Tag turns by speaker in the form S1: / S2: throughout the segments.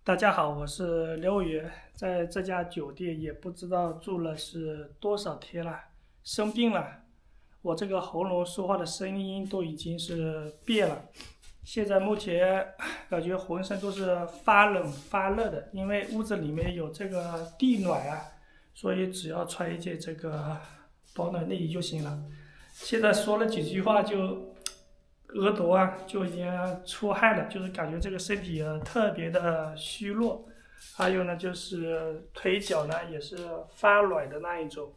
S1: 大家好，我是刘宇，在这家酒店也不知道住了是多少天了，生病了，我这个喉咙说话的声音都已经是变了，现在目前感觉浑身都是发冷发热的，因为屋子里面有这个地暖啊，所以只要穿一件这个保暖内衣就行了。现在说了几句话就额头啊就已经出汗了，就是感觉这个身体特别的虚弱，还有呢就是腿脚呢也是发软的那一种，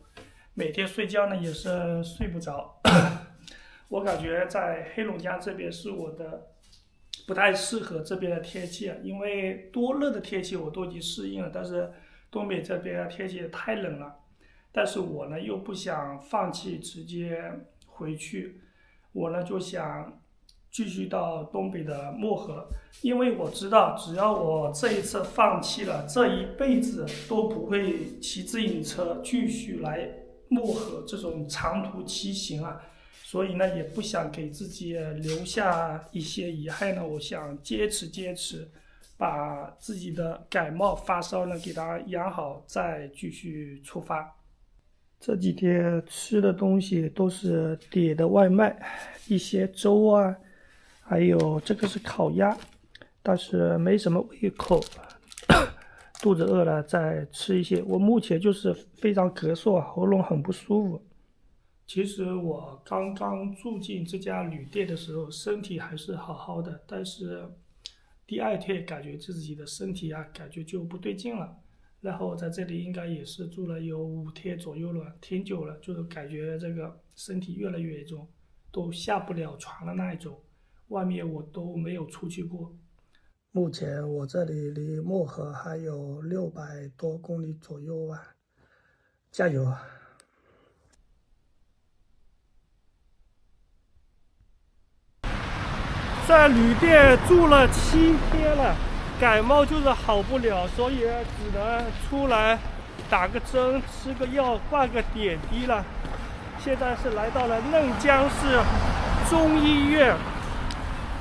S1: 每天睡觉呢也是睡不着。我感觉在黑龙江这边是我的不太适合这边的天气啊，因为多热的天气我都已经适应了，但是东北这边天气太冷了，但是我呢又不想放弃直接回去，我呢就想继续到东北的漠河，因为我知道，只要我这一次放弃了，这一辈子都不会骑自行车继续来漠河这种长途骑行啊，所以呢，也不想给自己留下一些遗憾呢，我想坚持坚持，把自己的感冒发烧呢给它养好，再继续出发。这几天吃的东西都是点的外卖，一些粥啊，还有这个是烤鸭，但是没什么胃口，肚子饿了再吃一些。我目前就是非常咳嗽，喉咙很不舒服。其实我刚刚住进这家旅店的时候，身体还是好好的，但是第二天感觉自己的身体啊，感觉就不对劲了。然后在这里应该也是住了有5天左右了，挺久了，就是感觉这个身体越来越严重，都下不了床的那一种。外面我都没有出去过。目前我这里离漠河还有600多公里左右啊，加油！在旅店住了7天了，感冒就是好不了，所以只能出来打个针、吃个药、挂个点滴了。现在是来到了嫩江市中医院。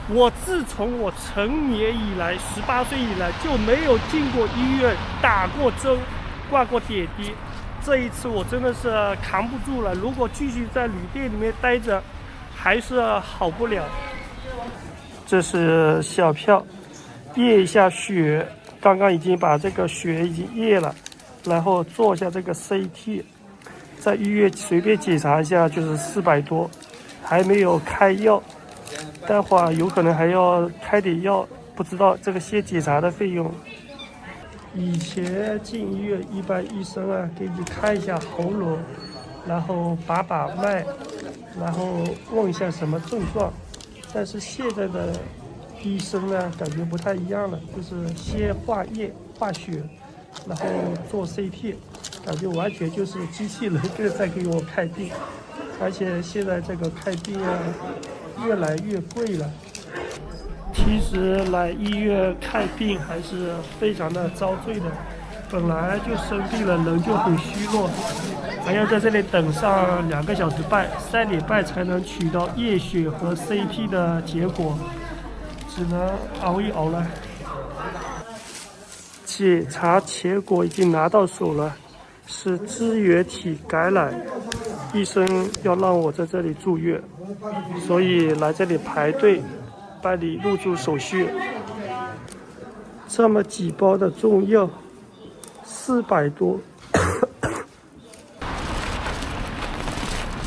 S1: 我自从我成年以来，18岁以来就没有进过医院、打过针、挂过点滴。这一次我真的是扛不住了，如果继续在旅店里面待着，还是好不了。这是小票，验一下血，刚刚已经把这个血已经验了，然后做一下这个 CT， 在医院随便检查一下就是400多，还没有开药，待会儿有可能还要开点药，不知道这个先检查的费用。以前进医院一般医生啊给你看一下喉咙，然后把脉，然后问一下什么症状。但是现在的医生呢，感觉不太一样了，就是先化验、化血，然后做 CT， 感觉完全就是机器人在给我看病，而且现在这个看病啊，越来越贵了。其实来医院看病还是非常的遭罪的，本来就生病了，人就很虚弱，还要在这里等上2个小时半、3点半才能取到验血和 CT 的结果，只能熬一熬了。检查结果已经拿到手了，是支原体感染，医生要让我在这里住院，所以来这里排队办理入住手续。这么几包的中药，400多。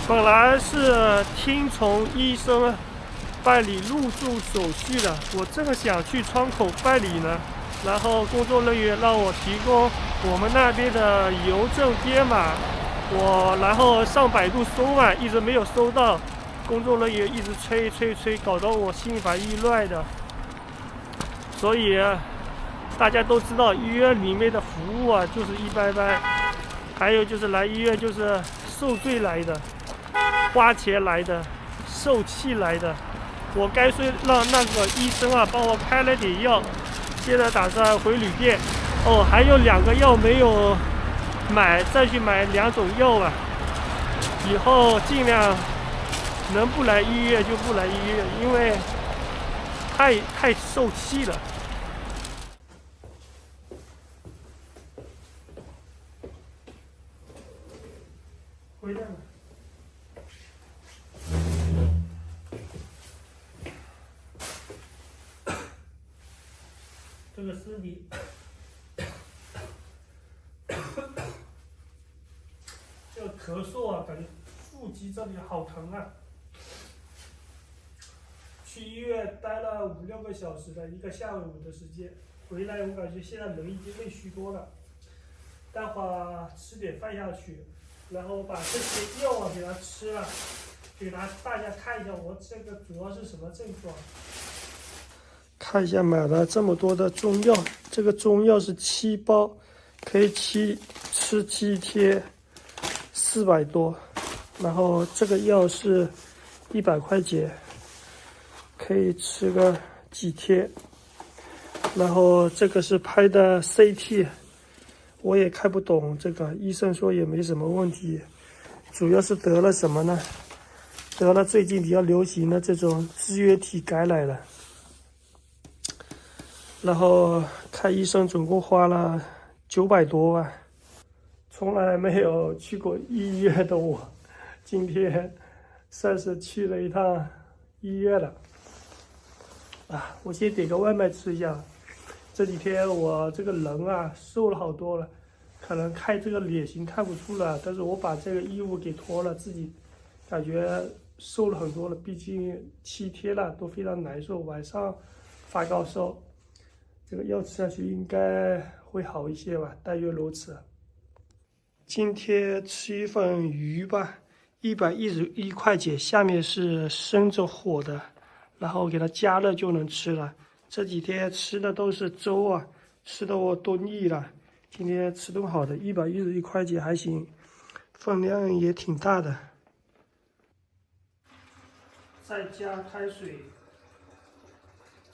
S1: 本来是听从医生办理入住手续的，我正想去窗口办理呢，然后工作人员让我提供我们那边的邮政编码，然后上百度搜嘛，一直没有搜到，工作人员一直催，搞得我心烦意乱的。所以大家都知道医院里面的服务啊就是一般般，还有就是来医院就是受罪来的，花钱来的，受气来的。我干脆让那个医生啊帮我开了点药，现在打算回旅店。还有2个药没有买，再去买2种药吧。以后尽量能不来医院就不来医院，因为太受气了。回来了。这个尸体，这个咳嗽啊，感觉腹肌这里好疼啊。去医院待了5、6个小时的一个下午的时间，回来我感觉现在人已经累虚脱了。待会儿吃点饭下去，然后把这些药啊给他吃了，给大家看一下我这个主要是什么症状。看一下买了这么多的中药，这个中药是7包，可以吃7天，400多。然后这个药是100块钱，可以吃个几天。然后这个是拍的 CT， 我也看不懂，这个医生说也没什么问题，主要是得了什么呢？得了最近比较流行的这种支原体感染了。然后看医生总共花了900多万，从来没有去过医院的我，今天算是去了一趟医院了。我先点个外卖吃一下。这几天我这个人啊瘦了好多了，可能看这个脸型看不出来，但是我把这个衣服给脱了，自己感觉瘦了很多了。毕竟7天了，都非常难受，晚上发高烧。这个药吃下去应该会好一些吧，但愿如此。今天吃一份鱼吧，111块钱，下面是生着火的，然后给它加热就能吃了。这几天吃的都是粥啊，吃的我都腻了。今天吃顿好的，111块钱还行，分量也挺大的。再加开水，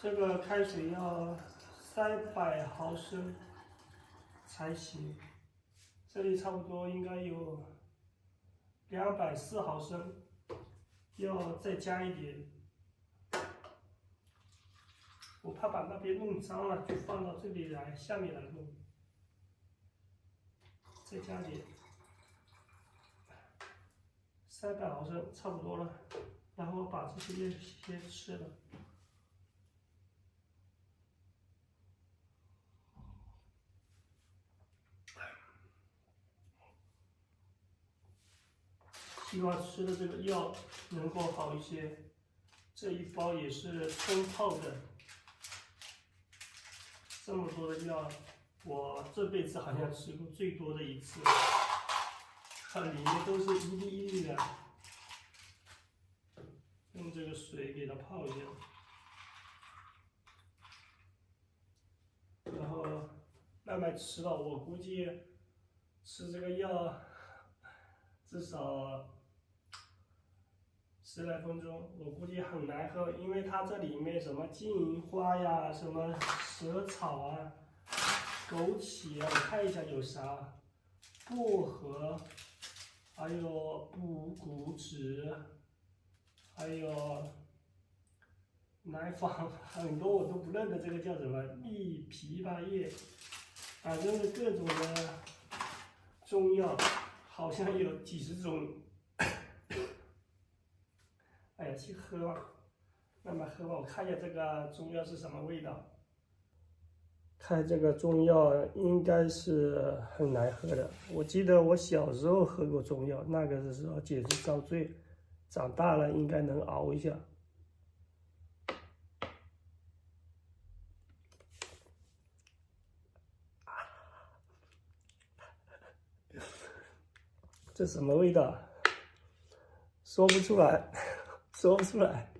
S1: 这个开水要300毫升才行，这里差不多应该有240毫升，要再加一点。我怕把那边弄脏了，就放到这里来，下面来弄。再加点300毫升，差不多了。然后把这些先吃了。希望吃的这个药能够好一些。这一包也是冲泡的，这么多的药，我这辈子好像吃过最多的一次。看里面都是一粒一粒的，用这个水给它泡一下，然后慢慢吃了。我估计吃这个药至少10来分钟，我估计很难喝，因为它这里面什么金银花呀、什么蛇草啊、枸杞啊，我看一下有啥，薄荷，还有补骨脂，还有南方很多我都不认得，这个叫什么蜜枇杷叶，反正是各种的中药，好像有几十种。哎呀，去喝吧，慢慢喝吧。我看一下这个中药是什么味道。看这个中药应该是很难喝的。我记得我小时候喝过中药，那个时候简直遭罪。长大了应该能熬一下。这什么味道？说不出来，说不出来。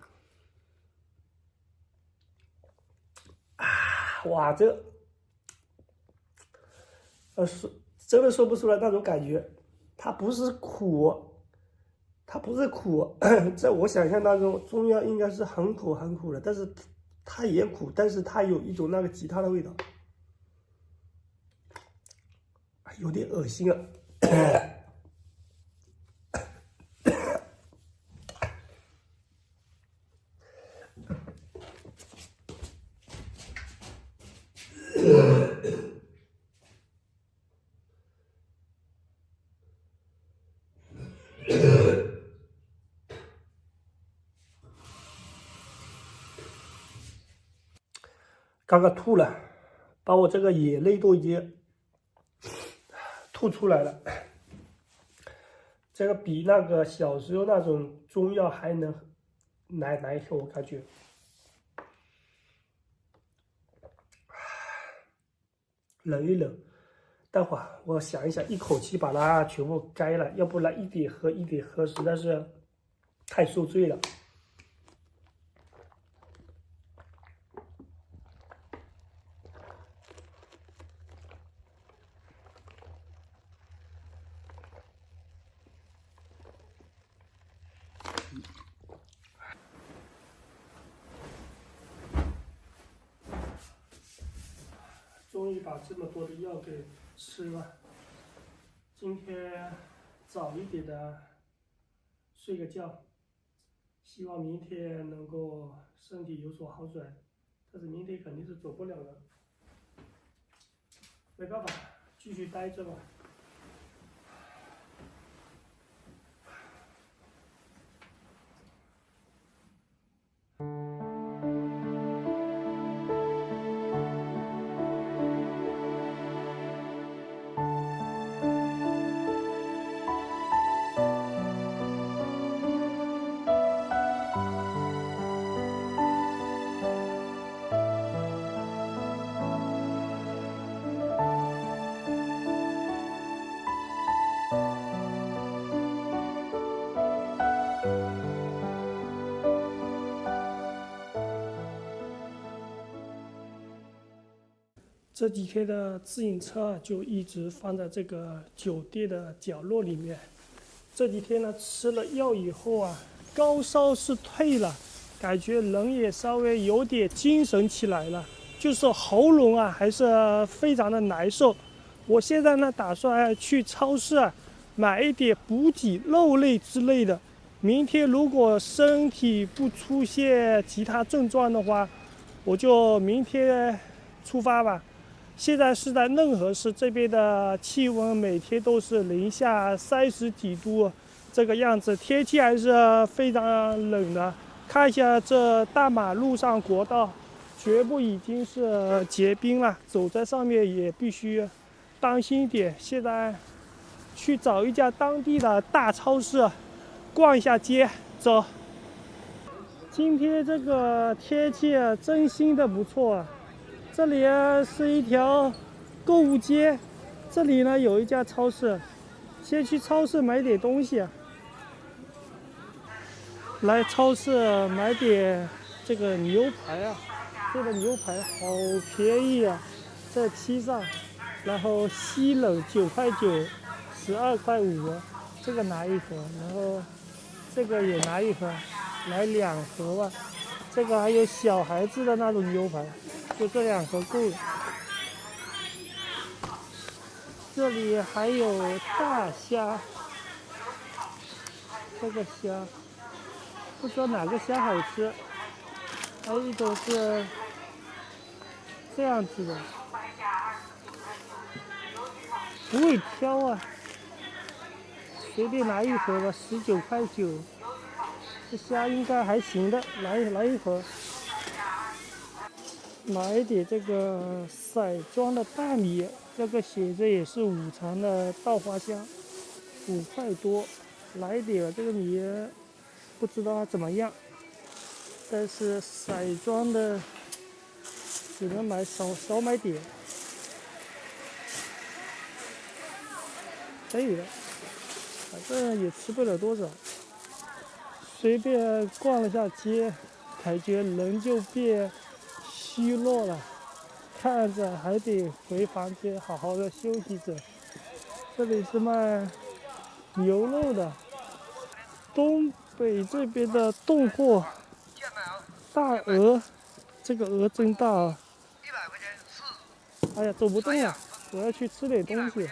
S1: 哇，真的说不出来那种感觉。它不是苦，它不是苦，在我想象当中，中药应该是很苦很苦的，但是它也苦，但是它有一种那个吉他的味道，有点恶心啊。刚刚吐了，把我这个眼泪都已经吐出来了。这个比那个小时候那种中药还能难喝，我感觉。忍一忍，待会儿我想一想，一口气把它全部盖了，要不然一点喝一点喝，实在是太受罪了。终于把这么多的药给吃了。今天早一点的睡个觉，希望明天能够身体有所好转。但是明天肯定是走不了了，没办法，继续待着吧。这几天的自行车就一直放在这个酒店的角落里面。这几天呢，吃了药以后啊，高烧是退了，感觉人也稍微有点精神起来了，就是喉咙啊还是非常的难受。我现在呢，打算去超市啊买一点补给肉类之类的。明天如果身体不出现其他症状的话，我就明天出发吧。现在是在嫩河市，这边的气温每天都是零下30几度这个样子，天气还是非常冷的。看一下这大马路上国道，全部已经是结冰了，走在上面也必须当心一点。现在去找一家当地的大超市逛一下街，走。今天这个天气真心的不错啊。这里是一条购物街，这里呢有一家超市，先去超市买点东西。来超市买点这个牛排啊，这个牛排好便宜啊，在七上，然后西冷9.9块，12.5块，这个拿一盒，然后这个也拿一盒，来2盒吧。这个还有小孩子的那种牛排。就这2盒够了。这里还有大虾，这个虾不知道哪个虾好吃。还有一种是这样子的，不会挑啊，随便拿一盒吧，19.9块。这虾应该还行的，来一盒。买一点这个散装的大米，这个写着也是五常的稻花香，5块多。来一点这个米，不知道它怎么样，但是散装的只能买少买点。可以的，反正也吃不了多少。随便逛了下街，感觉人就变虚弱了，看着还得回房间好好的休息着。这里是卖牛肉的，东北这边的冻货，大鹅，这个鹅真大啊！哎呀，走不动了，我要去吃点东西。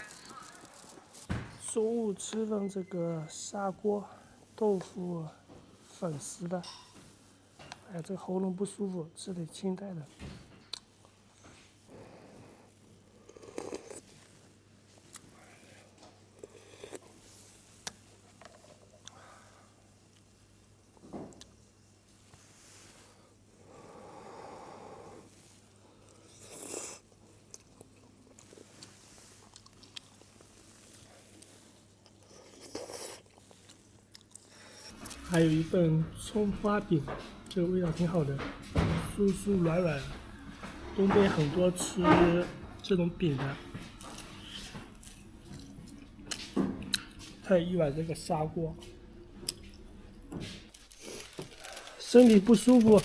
S1: 中午吃份这个砂锅豆腐粉丝的，哎呀，这个喉咙不舒服，吃点清淡的。还有一份葱花饼，这个味道挺好的，酥酥软软的。东北很多吃这种饼的。再一碗这个砂锅。身体不舒服，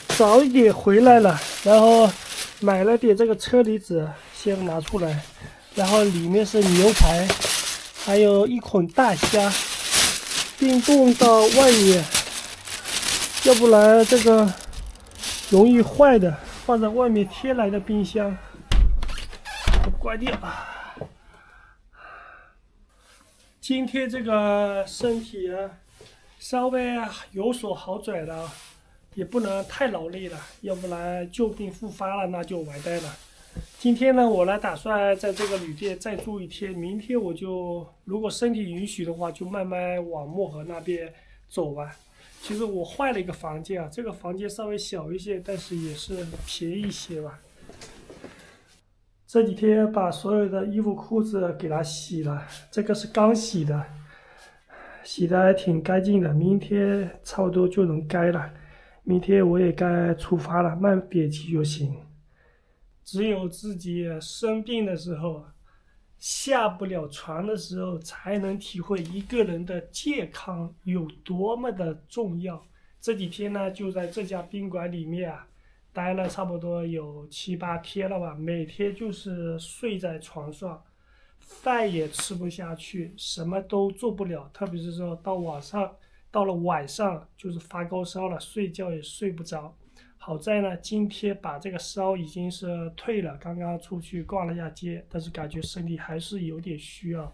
S1: 早一点回来了，然后买了点这个车厘子，先拿出来，然后里面是牛排，还有一捆大虾，冰冻到外面，要不然这个容易坏的，放在外面贴来的冰箱，关掉。今天这个身体啊，稍微有所好转了，也不能太劳累了，要不然旧病复发了，那就完蛋了。今天呢，我呢打算在这个旅店再住一天，明天我就如果身体允许的话，就慢慢往漠河那边走吧。其实我换了一个房间啊，这个房间稍微小一些，但是也是便宜一些吧。这几天把所有的衣服裤子给它洗了，这个是刚洗的，洗的还挺干净的，明天差不多就能该了。明天我也该出发了，慢点骑就行。只有自己生病的时候，下不了床的时候，才能体会一个人的健康有多么的重要。这几天呢，就在这家宾馆里面啊，待了差不多有7、8天了吧，每天就是睡在床上，饭也吃不下去，什么都做不了，特别是说到了晚上就是发高烧了，睡觉也睡不着。好在呢，今天把这个烧已经是退了，刚刚出去逛了一下街，但是感觉身体还是有点虚啊。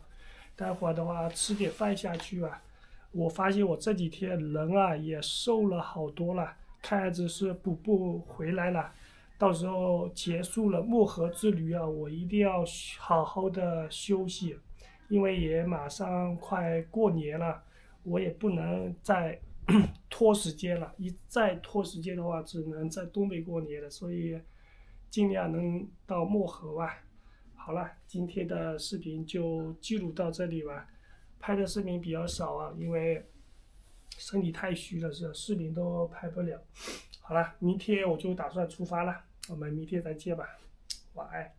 S1: 待会儿的话吃点饭下去吧。我发现我这几天人啊也瘦了好多了，看样子是补不回来了。到时候结束了漠河之旅啊，我一定要好好的休息，因为也马上快过年了，我也不能再拖时间了，一再拖时间的话，只能在东北过年了，所以尽量能到漠河吧。好了，今天的视频就记录到这里吧。拍的视频比较少啊，因为身体太虚了，视频都拍不了。好了，明天我就打算出发了，我们明天再见吧，晚安。